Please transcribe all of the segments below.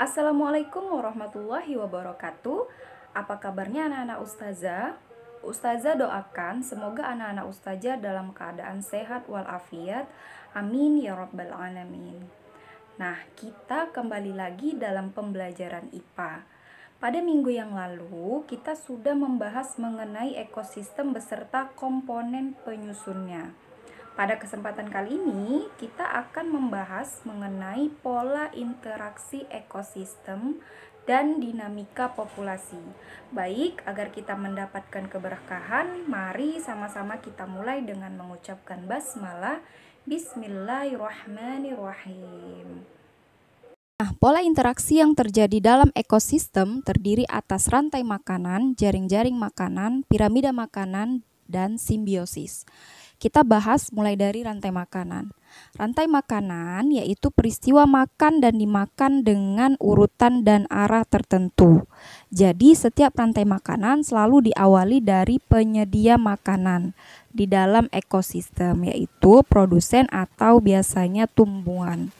Assalamualaikum warahmatullahi wabarakatuh. Apa kabarnya anak-anak ustazah? Ustazah doakan semoga anak-anak ustazah dalam keadaan sehat walafiat. Amin ya rabbal alamin. Nah, kita kembali lagi dalam pembelajaran IPA. Pada minggu yang lalu, kita sudah membahas mengenai ekosistem beserta komponen penyusunnya. Pada kesempatan kali ini, kita akan membahas mengenai pola interaksi ekosistem dan dinamika populasi. Baik, agar kita mendapatkan keberkahan, mari sama-sama kita mulai dengan mengucapkan basmalah. Bismillahirrahmanirrahim. Nah, pola interaksi yang terjadi dalam ekosistem terdiri atas rantai makanan, jaring-jaring makanan, piramida makanan, dan simbiosis. Kita bahas mulai dari rantai makanan. Rantai makanan yaitu peristiwa makan dan dimakan dengan urutan dan arah tertentu. Jadi setiap rantai makanan selalu diawali dari penyedia makanan di dalam ekosistem, yaitu produsen atau biasanya tumbuhan.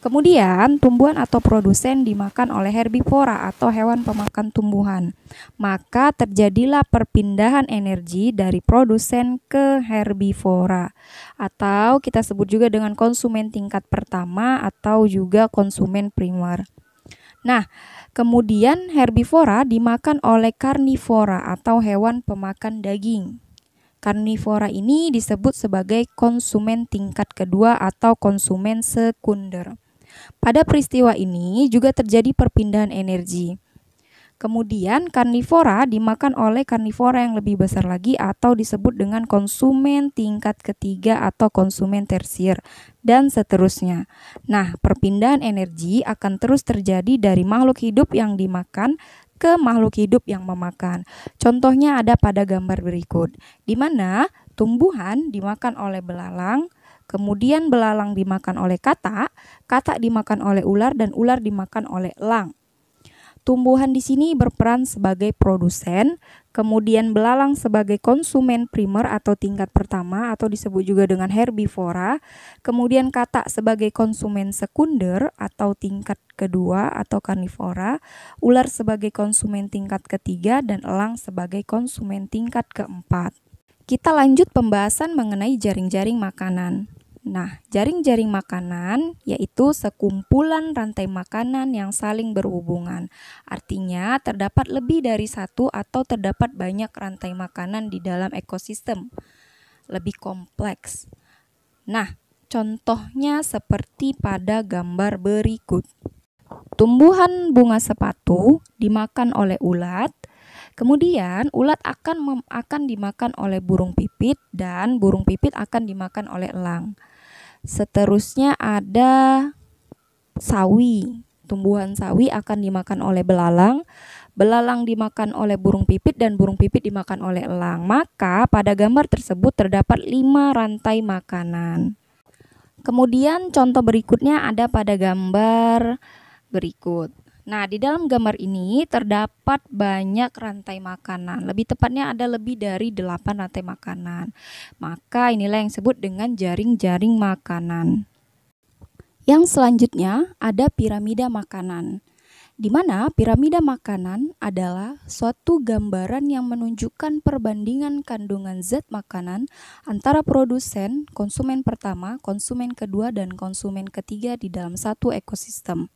Kemudian, tumbuhan atau produsen dimakan oleh herbivora atau hewan pemakan tumbuhan. Maka terjadilah perpindahan energi dari produsen ke herbivora, atau kita sebut juga dengan konsumen tingkat pertama atau juga konsumen primer. Nah, kemudian herbivora dimakan oleh karnivora atau hewan pemakan daging. Karnivora ini disebut sebagai konsumen tingkat kedua atau konsumen sekunder. Pada peristiwa ini juga terjadi perpindahan energi. Kemudian karnivora dimakan oleh karnivora yang lebih besar lagi atau disebut dengan konsumen tingkat ketiga atau konsumen tersier, dan seterusnya. Nah, perpindahan energi akan terus terjadi dari makhluk hidup yang dimakan ke makhluk hidup yang memakan. Contohnya ada pada gambar berikut, di mana tumbuhan dimakan oleh belalang, kemudian belalang dimakan oleh katak, katak dimakan oleh ular, dan ular dimakan oleh elang. Tumbuhan di sini berperan sebagai produsen, kemudian belalang sebagai konsumen primer atau tingkat pertama atau disebut juga dengan herbivora, kemudian katak sebagai konsumen sekunder atau tingkat kedua atau karnivora, ular sebagai konsumen tingkat ketiga, dan elang sebagai konsumen tingkat keempat. Kita lanjut pembahasan mengenai jaring-jaring makanan. Nah, jaring-jaring makanan yaitu sekumpulan rantai makanan yang saling berhubungan. Artinya, terdapat lebih dari satu atau terdapat banyak rantai makanan di dalam ekosistem. Lebih kompleks. Nah, contohnya seperti pada gambar berikut. Tumbuhan bunga sepatu dimakan oleh ulat. Kemudian ulat akan dimakan oleh burung pipit dan burung pipit akan dimakan oleh elang. Seterusnya ada sawi. Tumbuhan sawi akan dimakan oleh belalang, belalang dimakan oleh burung pipit, dan burung pipit dimakan oleh elang. Maka pada gambar tersebut terdapat 5 rantai makanan. Kemudian contoh berikutnya ada pada gambar berikut. Nah, di dalam gambar ini terdapat banyak rantai makanan. Lebih tepatnya ada lebih dari 8 rantai makanan. Maka inilah yang disebut dengan jaring-jaring makanan. Yang selanjutnya ada piramida makanan, di mana piramida makanan adalah suatu gambaran yang menunjukkan perbandingan kandungan zat makanan antara produsen, konsumen pertama, konsumen kedua, dan konsumen ketiga di dalam satu ekosistem.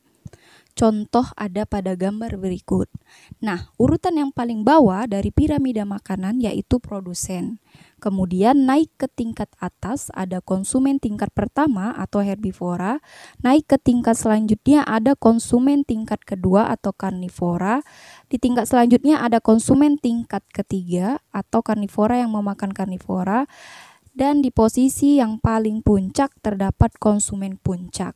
Contoh ada pada gambar berikut. Nah, urutan yang paling bawah dari piramida makanan yaitu produsen. Kemudian naik ke tingkat atas ada konsumen tingkat pertama atau herbivora. Naik ke tingkat selanjutnya ada konsumen tingkat kedua atau karnivora. Di tingkat selanjutnya ada konsumen tingkat ketiga atau karnivora yang memakan karnivora. Dan di posisi yang paling puncak terdapat konsumen puncak.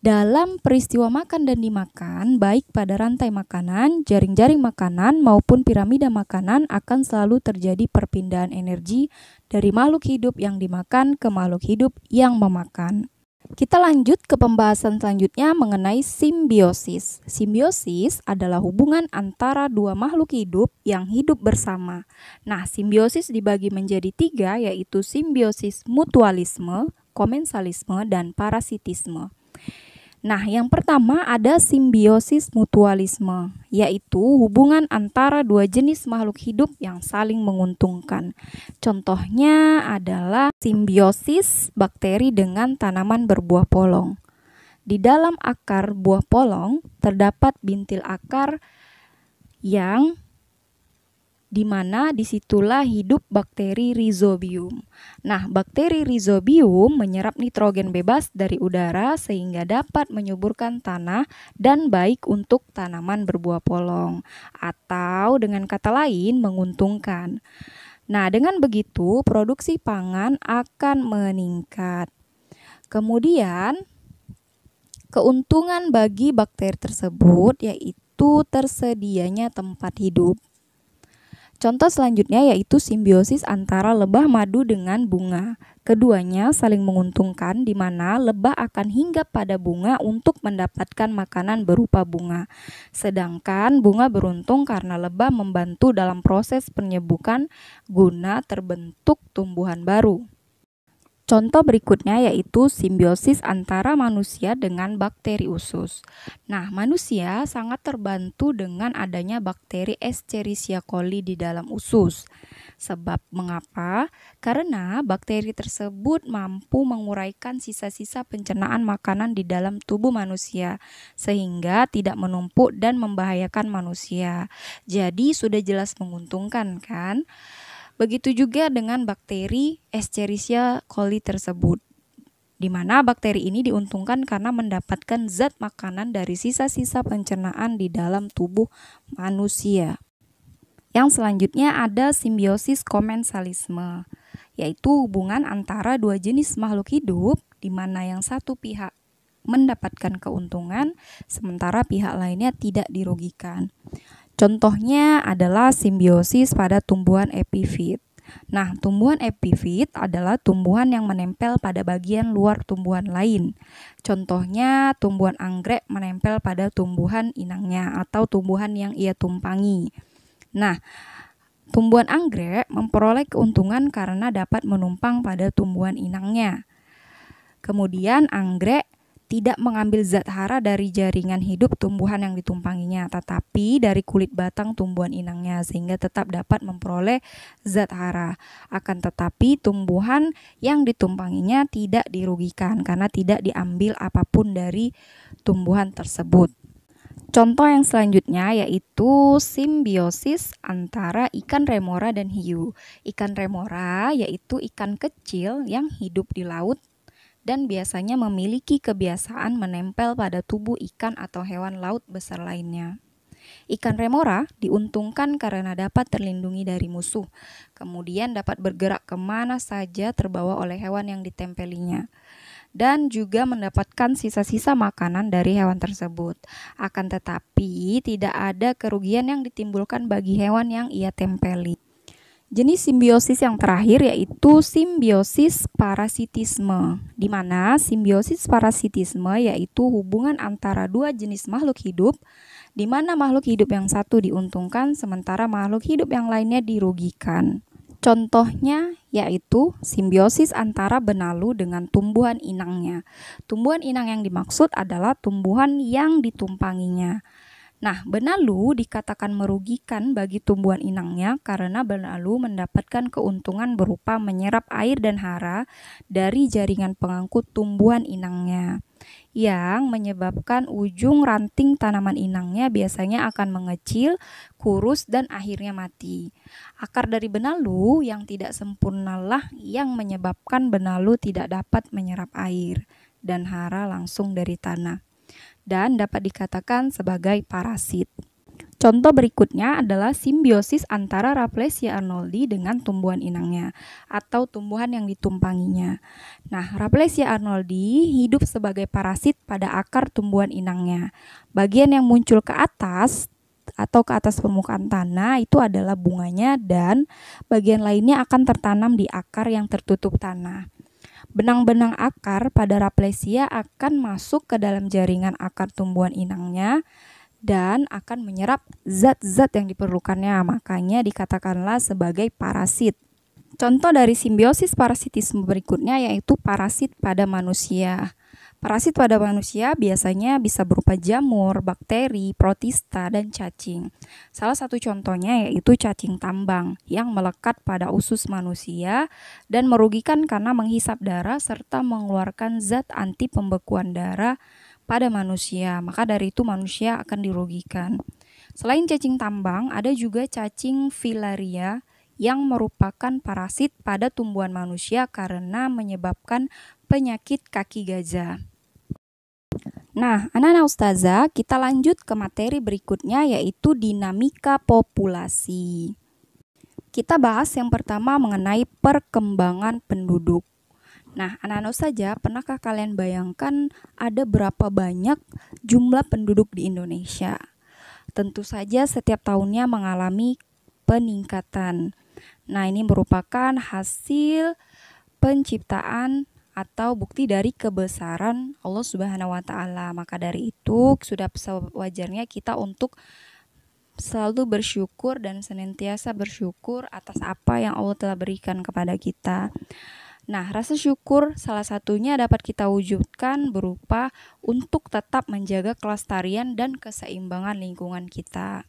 Dalam peristiwa makan dan dimakan, baik pada rantai makanan, jaring-jaring makanan, maupun piramida makanan akan selalu terjadi perpindahan energi dari makhluk hidup yang dimakan ke makhluk hidup yang memakan. Kita lanjut ke pembahasan selanjutnya mengenai simbiosis. Simbiosis adalah hubungan antara dua makhluk hidup yang hidup bersama. Nah, simbiosis dibagi menjadi 3, yaitu simbiosis mutualisme, komensalisme, dan parasitisme. Nah, yang pertama ada simbiosis mutualisme, yaitu hubungan antara dua jenis makhluk hidup yang saling menguntungkan. Contohnya adalah simbiosis bakteri dengan tanaman berbuah polong. Di dalam akar buah polong terdapat bintil akar yang dimana disitulah hidup bakteri Rhizobium. Nah, bakteri Rhizobium menyerap nitrogen bebas dari udara sehingga dapat menyuburkan tanah dan baik untuk tanaman berbuah polong, atau dengan kata lain menguntungkan. Nah, dengan begitu produksi pangan akan meningkat. Kemudian, keuntungan bagi bakteri tersebut yaitu tersedianya tempat hidup. Contoh selanjutnya yaitu simbiosis antara lebah madu dengan bunga. Keduanya saling menguntungkan di mana lebah akan hinggap pada bunga untuk mendapatkan makanan berupa bunga. Sedangkan bunga beruntung karena lebah membantu dalam proses penyebukan guna terbentuk tumbuhan baru. Contoh berikutnya yaitu simbiosis antara manusia dengan bakteri usus. Nah, manusia sangat terbantu dengan adanya bakteri Escherichia coli di dalam usus. Sebab mengapa? Karena bakteri tersebut mampu menguraikan sisa-sisa pencernaan makanan di dalam tubuh manusia, sehingga tidak menumpuk dan membahayakan manusia. Jadi sudah jelas menguntungkan, kan? Begitu juga dengan bakteri Escherichia coli tersebut, di mana bakteri ini diuntungkan karena mendapatkan zat makanan dari sisa-sisa pencernaan di dalam tubuh manusia. Yang selanjutnya ada simbiosis komensalisme, yaitu hubungan antara dua jenis makhluk hidup, di mana yang satu pihak mendapatkan keuntungan, sementara pihak lainnya tidak dirugikan. Contohnya adalah simbiosis pada tumbuhan epifit. Nah, tumbuhan epifit adalah tumbuhan yang menempel pada bagian luar tumbuhan lain. Contohnya, tumbuhan anggrek menempel pada tumbuhan inangnya atau tumbuhan yang ia tumpangi. Nah, tumbuhan anggrek memperoleh keuntungan karena dapat menumpang pada tumbuhan inangnya. Kemudian, anggrek tidak mengambil zat hara dari jaringan hidup tumbuhan yang ditumpanginya, tetapi dari kulit batang tumbuhan inangnya, sehingga tetap dapat memperoleh zat hara. Akan tetapi tumbuhan yang ditumpanginya tidak dirugikan karena tidak diambil apapun dari tumbuhan tersebut. Contoh yang selanjutnya yaitu simbiosis antara ikan remora dan hiu. Ikan remora yaitu ikan kecil yang hidup di laut dan biasanya memiliki kebiasaan menempel pada tubuh ikan atau hewan laut besar lainnya. Ikan remora diuntungkan karena dapat terlindungi dari musuh, kemudian dapat bergerak kemana saja terbawa oleh hewan yang ditempelinya, dan juga mendapatkan sisa-sisa makanan dari hewan tersebut. Akan tetapi, tidak ada kerugian yang ditimbulkan bagi hewan yang ia tempeli. Jenis simbiosis yang terakhir yaitu simbiosis parasitisme, di mana simbiosis parasitisme yaitu hubungan antara dua jenis makhluk hidup, di mana makhluk hidup yang satu diuntungkan sementara makhluk hidup yang lainnya dirugikan. Contohnya yaitu simbiosis antara benalu dengan tumbuhan inangnya. Tumbuhan inang yang dimaksud adalah tumbuhan yang ditumpanginya. Nah, benalu dikatakan merugikan bagi tumbuhan inangnya karena benalu mendapatkan keuntungan berupa menyerap air dan hara dari jaringan pengangkut tumbuhan inangnya, yang menyebabkan ujung ranting tanaman inangnya biasanya akan mengecil, kurus, dan akhirnya mati. Akar dari benalu yang tidak sempurnalah yang menyebabkan benalu tidak dapat menyerap air dan hara langsung dari tanah, dan dapat dikatakan sebagai parasit. Contoh berikutnya adalah simbiosis antara Rafflesia arnoldi dengan tumbuhan inangnya atau tumbuhan yang ditumpanginya. Nah, Rafflesia arnoldi hidup sebagai parasit pada akar tumbuhan inangnya. Bagian yang muncul ke atas atau ke atas permukaan tanah itu adalah bunganya, dan bagian lainnya akan tertanam di akar yang tertutup tanah. Benang-benang akar pada Rafflesia akan masuk ke dalam jaringan akar tumbuhan inangnya dan akan menyerap zat-zat yang diperlukannya, makanya dikatakanlah sebagai parasit. Contoh dari simbiosis parasitisme berikutnya yaitu parasit pada manusia. Parasit pada manusia biasanya bisa berupa jamur, bakteri, protista, dan cacing. Salah satu contohnya yaitu cacing tambang yang melekat pada usus manusia dan merugikan karena menghisap darah serta mengeluarkan zat anti pembekuan darah pada manusia. Maka dari itu manusia akan dirugikan. Selain cacing tambang, ada juga cacing filaria yang merupakan parasit pada tumbuhan manusia karena menyebabkan penyakit kaki gajah. Nah, anak-anak ustazah, kita lanjut ke materi berikutnya yaitu dinamika populasi. Kita bahas yang pertama mengenai perkembangan penduduk. Nah, anak-anak ustazah, pernahkah kalian bayangkan ada berapa banyak jumlah penduduk di Indonesia? Tentu saja setiap tahunnya mengalami peningkatan. Nah, ini merupakan hasil penciptaan atau bukti dari kebesaran Allah Subhanahu wa Ta'ala. Maka dari itu, sudah sewajarnya kita untuk selalu bersyukur dan senantiasa bersyukur atas apa yang Allah telah berikan kepada kita. Nah, rasa syukur salah satunya dapat kita wujudkan berupa untuk tetap menjaga kelestarian dan keseimbangan lingkungan kita.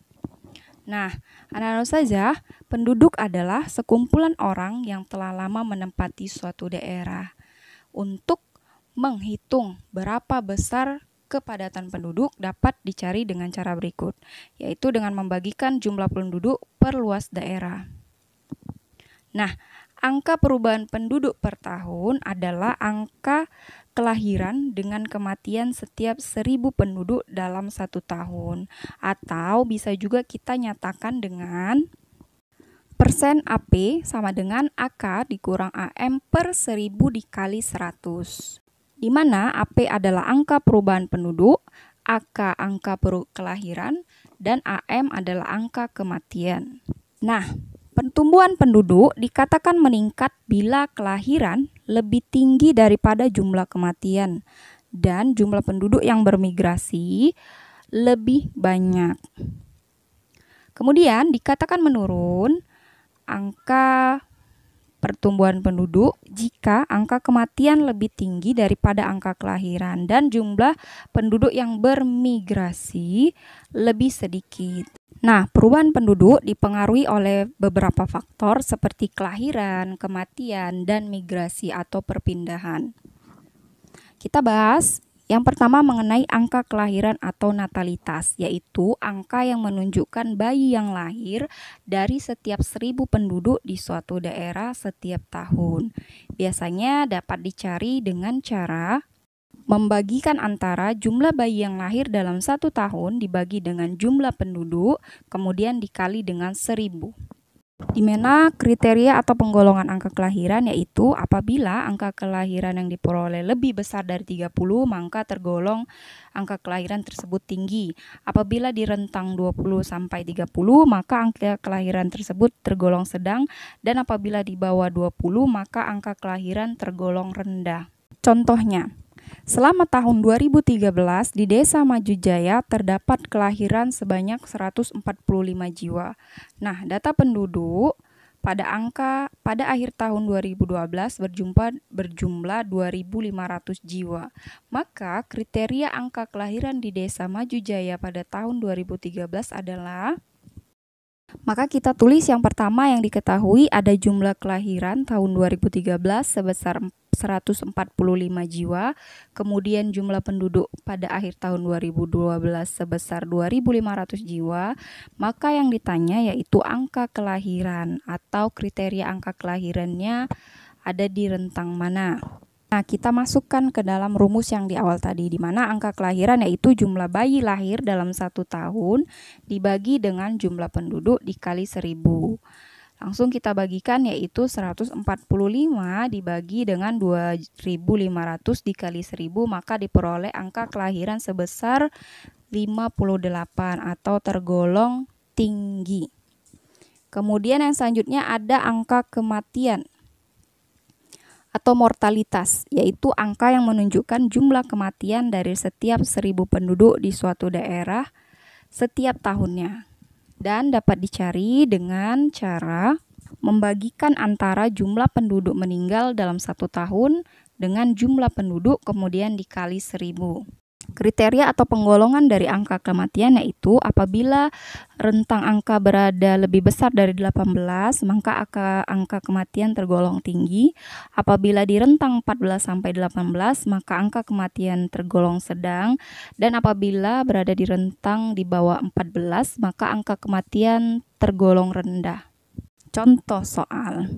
Nah, anak-anak ustazah, penduduk adalah sekumpulan orang yang telah lama menempati suatu daerah. Untuk menghitung berapa besar kepadatan penduduk dapat dicari dengan cara berikut, yaitu dengan membagikan jumlah penduduk per luas daerah. Nah, angka perubahan penduduk per tahun adalah angka kelahiran dengan kematian setiap 1000 penduduk dalam 1 tahun. Atau bisa juga kita nyatakan dengan persen AP sama dengan AK dikurang AM per 1000 dikali 100. Di mana AP adalah angka perubahan penduduk, AK angka kelahiran, dan AM adalah angka kematian. Nah, pertumbuhan penduduk dikatakan meningkat bila kelahiran lebih tinggi daripada jumlah kematian dan jumlah penduduk yang bermigrasi lebih banyak. Kemudian dikatakan menurun angka pertumbuhan penduduk jika angka kematian lebih tinggi daripada angka kelahiran dan jumlah penduduk yang bermigrasi lebih sedikit. Nah, perubahan penduduk dipengaruhi oleh beberapa faktor seperti kelahiran, kematian, dan migrasi atau perpindahan. Kita bahas yang pertama mengenai angka kelahiran atau natalitas, yaitu angka yang menunjukkan bayi yang lahir dari setiap 1000 penduduk di suatu daerah setiap tahun. Biasanya dapat dicari dengan cara membagikan antara jumlah bayi yang lahir dalam 1 tahun dibagi dengan jumlah penduduk, kemudian dikali dengan 1000. Di mana kriteria atau penggolongan angka kelahiran yaitu apabila angka kelahiran yang diperoleh lebih besar dari 30 maka tergolong angka kelahiran tersebut tinggi. Apabila di rentang 20 sampai 30 maka angka kelahiran tersebut tergolong sedang, dan apabila di bawah 20 maka angka kelahiran tergolong rendah. Contohnya, selama tahun 2013 di Desa Maju Jaya terdapat kelahiran sebanyak 145 jiwa. Nah, data penduduk pada akhir tahun 2012 berjumlah 2.500 jiwa. Maka kriteria angka kelahiran di Desa Maju Jaya pada tahun 2013 adalah, maka kita tulis yang pertama yang diketahui ada jumlah kelahiran tahun 2013 sebesar 145 jiwa, kemudian jumlah penduduk pada akhir tahun 2012 sebesar 2.500 jiwa, maka yang ditanya yaitu angka kelahiran atau kriteria angka kelahirannya ada di rentang mana. Nah, kita masukkan ke dalam rumus yang di awal tadi, di mana angka kelahiran yaitu jumlah bayi lahir dalam 1 tahun dibagi dengan jumlah penduduk dikali 1000. Langsung kita bagikan yaitu 145 dibagi dengan 2.500 dikali 1000, maka diperoleh angka kelahiran sebesar 58 atau tergolong tinggi. Kemudian yang selanjutnya ada angka kematian atau mortalitas, yaitu angka yang menunjukkan jumlah kematian dari setiap 1000 penduduk di suatu daerah setiap tahunnya. Dan dapat dicari dengan cara membagikan antara jumlah penduduk meninggal dalam 1 tahun dengan jumlah penduduk kemudian dikali 1000. Kriteria atau penggolongan dari angka kematian yaitu apabila rentang angka berada lebih besar dari 18, maka angka kematian tergolong tinggi. Apabila di rentang 14 sampai 18, maka angka kematian tergolong sedang. Dan apabila berada di rentang di bawah 14, maka angka kematian tergolong rendah. Contoh soal.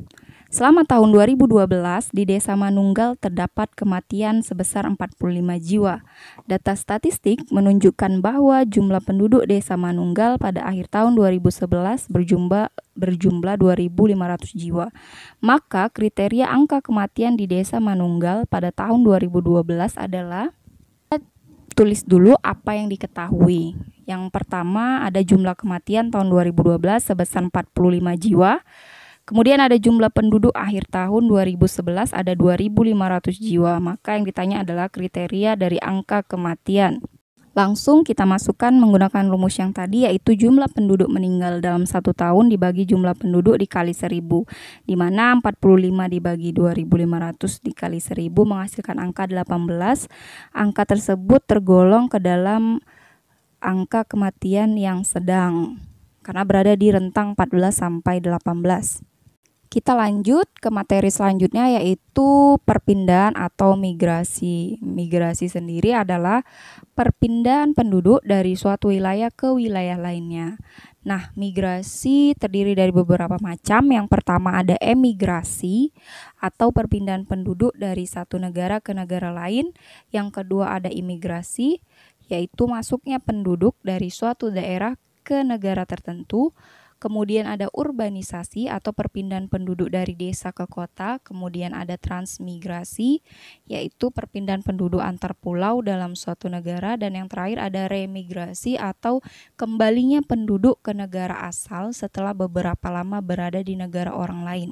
Selama tahun 2012, di Desa Manunggal terdapat kematian sebesar 45 jiwa. Data statistik menunjukkan bahwa jumlah penduduk Desa Manunggal pada akhir tahun 2011 berjumlah 2.500 jiwa. Maka kriteria angka kematian di Desa Manunggal pada tahun 2012 adalah, tulis dulu apa yang diketahui. Yang pertama ada jumlah kematian tahun 2012 sebesar 45 jiwa. Kemudian ada jumlah penduduk akhir tahun 2011 ada 2.500 jiwa. Maka yang ditanya adalah kriteria dari angka kematian. Langsung kita masukkan menggunakan rumus yang tadi, yaitu jumlah penduduk meninggal dalam 1 tahun dibagi jumlah penduduk dikali 1000, di mana 45 dibagi 2.500 dikali 1000 menghasilkan angka 18. Angka tersebut tergolong ke dalam angka kematian yang sedang karena berada di rentang 14 sampai 18. Kita lanjut ke materi selanjutnya, yaitu perpindahan atau migrasi. Migrasi sendiri adalah perpindahan penduduk dari suatu wilayah ke wilayah lainnya. Nah, migrasi terdiri dari beberapa macam. Yang pertama ada emigrasi atau perpindahan penduduk dari satu negara ke negara lain. Yang kedua ada imigrasi, yaitu masuknya penduduk dari suatu daerah ke negara tertentu. Kemudian ada urbanisasi atau perpindahan penduduk dari desa ke kota. Kemudian ada transmigrasi, yaitu perpindahan penduduk antar pulau dalam suatu negara. Dan yang terakhir ada remigrasi atau kembalinya penduduk ke negara asal setelah beberapa lama berada di negara orang lain.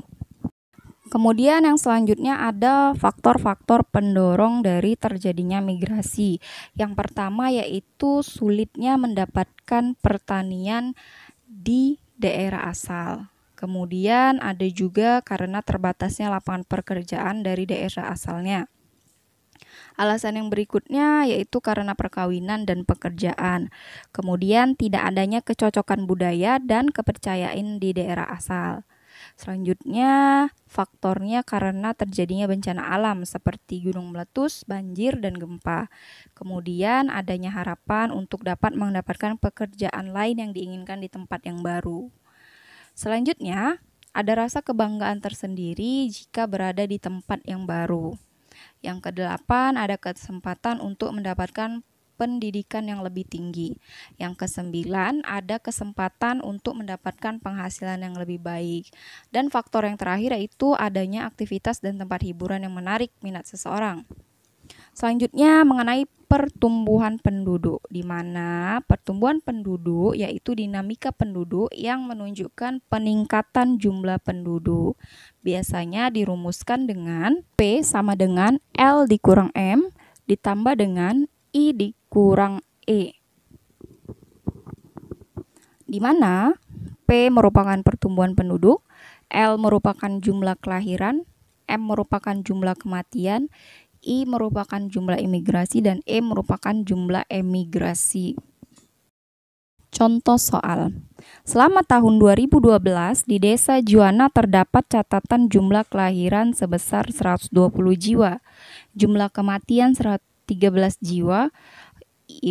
Kemudian yang selanjutnya ada faktor-faktor pendorong dari terjadinya migrasi. Yang pertama yaitu sulitnya mendapatkan pertanian di daerah asal. Kemudian ada juga karena terbatasnya lapangan pekerjaan dari daerah asalnya. Alasan yang berikutnya yaitu karena perkawinan dan pekerjaan. Kemudian tidak adanya kecocokan budaya dan kepercayaan di daerah asal. Selanjutnya faktornya karena terjadinya bencana alam seperti gunung meletus, banjir, dan gempa. Kemudian adanya harapan untuk dapat mendapatkan pekerjaan lain yang diinginkan di tempat yang baru. Selanjutnya ada rasa kebanggaan tersendiri jika berada di tempat yang baru. Yang kedelapan ada kesempatan untuk mendapatkan pendidikan yang lebih tinggi. Yang kesembilan ada kesempatan untuk mendapatkan penghasilan yang lebih baik. Dan faktor yang terakhir yaitu adanya aktivitas dan tempat hiburan yang menarik minat seseorang. Selanjutnya mengenai pertumbuhan penduduk, di mana pertumbuhan penduduk yaitu dinamika penduduk yang menunjukkan peningkatan jumlah penduduk. Biasanya dirumuskan dengan P sama dengan L dikurang M ditambah dengan I dikurang E, di mana P merupakan pertumbuhan penduduk, L merupakan jumlah kelahiran, M merupakan jumlah kematian, I merupakan jumlah imigrasi, dan E merupakan jumlah emigrasi. Contoh soal. Selama tahun 2012 di Desa Juwana terdapat catatan jumlah kelahiran sebesar 120 jiwa, jumlah kematian 13 jiwa,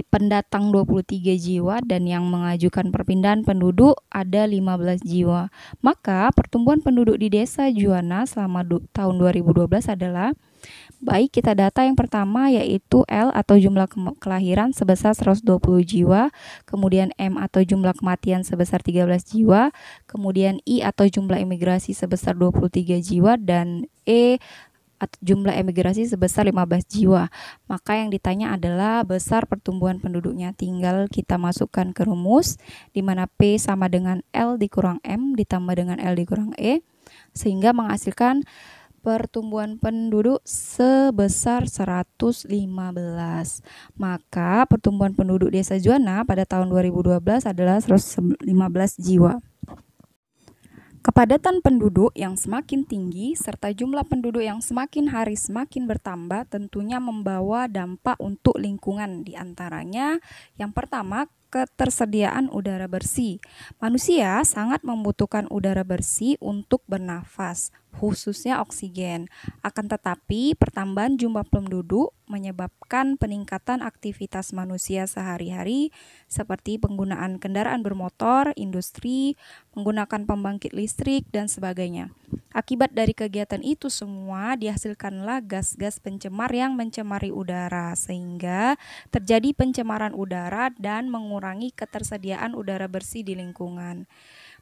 pendatang 23 jiwa, dan yang mengajukan perpindahan penduduk ada 15 jiwa. Maka pertumbuhan penduduk di Desa Juwana selama tahun 2012 adalah, baik kita data yang pertama yaitu L atau jumlah kelahiran sebesar 120 jiwa, kemudian M atau jumlah kematian sebesar 13 jiwa, kemudian I atau jumlah imigrasi sebesar 23 jiwa, dan E atau jumlah emigrasi sebesar 15 jiwa. Maka yang ditanya adalah besar pertumbuhan penduduknya. Tinggal kita masukkan ke rumus, di mana P sama dengan L dikurang M ditambah dengan L dikurang E, sehingga menghasilkan pertumbuhan penduduk sebesar 115. Maka pertumbuhan penduduk Desa Juwana pada tahun 2012 adalah 115 jiwa. Kepadatan penduduk yang semakin tinggi serta jumlah penduduk yang semakin hari semakin bertambah tentunya membawa dampak untuk lingkungan. Di antaranya, yang pertama, ketersediaan udara bersih. Manusia sangat membutuhkan udara bersih untuk bernafas, khususnya oksigen. Akan tetapi, pertambahan jumlah penduduk menyebabkan peningkatan aktivitas manusia sehari-hari seperti penggunaan kendaraan bermotor, industri, menggunakan pembangkit listrik, dan sebagainya. Akibat dari kegiatan itu semua dihasilkanlah gas-gas pencemar yang mencemari udara, sehingga terjadi pencemaran udara dan mengurangi ketersediaan udara bersih di lingkungan.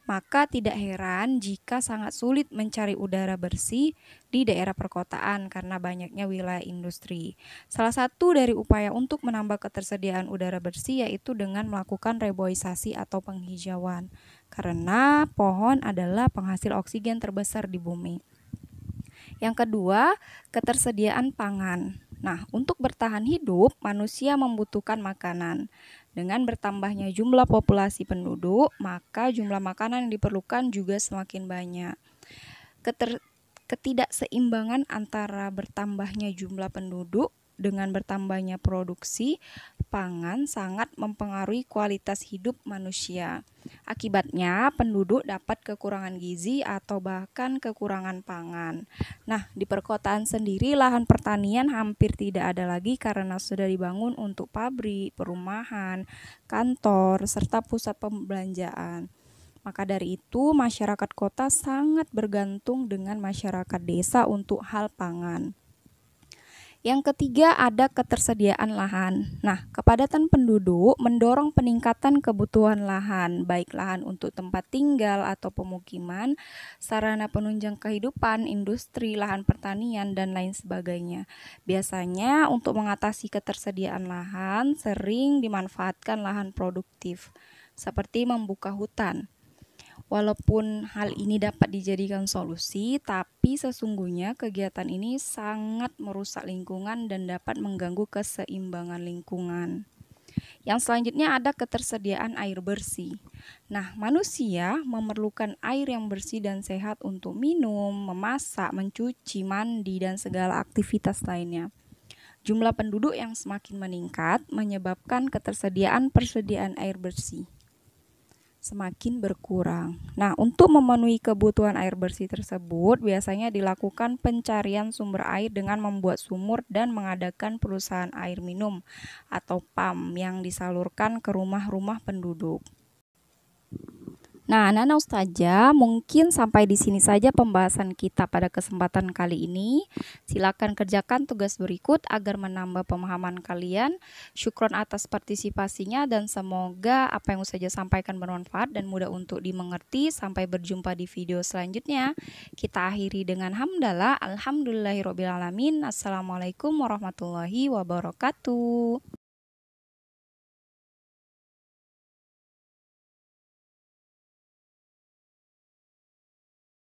Maka tidak heran jika sangat sulit mencari udara bersih di daerah perkotaan karena banyaknya wilayah industri. Salah satu dari upaya untuk menambah ketersediaan udara bersih yaitu dengan melakukan reboisasi atau penghijauan. Karena pohon adalah penghasil oksigen terbesar di bumi. Yang kedua, ketersediaan pangan. Nah, untuk bertahan hidup, manusia membutuhkan makanan. Dengan bertambahnya jumlah populasi penduduk, maka jumlah makanan yang diperlukan juga semakin banyak. Ketidakseimbangan antara bertambahnya jumlah penduduk dengan bertambahnya produksi pangan sangat mempengaruhi kualitas hidup manusia. Akibatnya, penduduk dapat kekurangan gizi atau bahkan kekurangan pangan. Nah, di perkotaan sendiri lahan pertanian hampir tidak ada lagi karena sudah dibangun untuk pabrik, perumahan, kantor, serta pusat pembelanjaan. Maka dari itu, masyarakat kota sangat bergantung dengan masyarakat desa untuk hal pangan. Yang ketiga, ada ketersediaan lahan. Nah, kepadatan penduduk mendorong peningkatan kebutuhan lahan, baik lahan untuk tempat tinggal atau pemukiman, sarana penunjang kehidupan, industri, lahan pertanian, dan lain sebagainya. Biasanya, untuk mengatasi ketersediaan lahan, sering dimanfaatkan lahan produktif, seperti membuka hutan. Walaupun hal ini dapat dijadikan solusi, tapi sesungguhnya kegiatan ini sangat merusak lingkungan dan dapat mengganggu keseimbangan lingkungan. Yang selanjutnya ada ketersediaan air bersih. Nah, manusia memerlukan air yang bersih dan sehat untuk minum, memasak, mencuci, mandi, dan segala aktivitas lainnya. Jumlah penduduk yang semakin meningkat menyebabkan persediaan air bersih semakin berkurang. Nah, untuk memenuhi kebutuhan air bersih tersebut, biasanya dilakukan pencarian sumber air dengan membuat sumur dan mengadakan perusahaan air minum atau PAM yang disalurkan ke rumah-rumah penduduk. Nah, Nana Ustazah, mungkin sampai di sini saja pembahasan kita pada kesempatan kali ini. Silakan kerjakan tugas berikut agar menambah pemahaman kalian. Syukron atas partisipasinya dan semoga apa yang Ustazah sampaikan bermanfaat dan mudah untuk dimengerti. Sampai berjumpa di video selanjutnya. Kita akhiri dengan hamdalah. Alhamdulillahirobbilalamin. Assalamualaikum warahmatullahi wabarakatuh.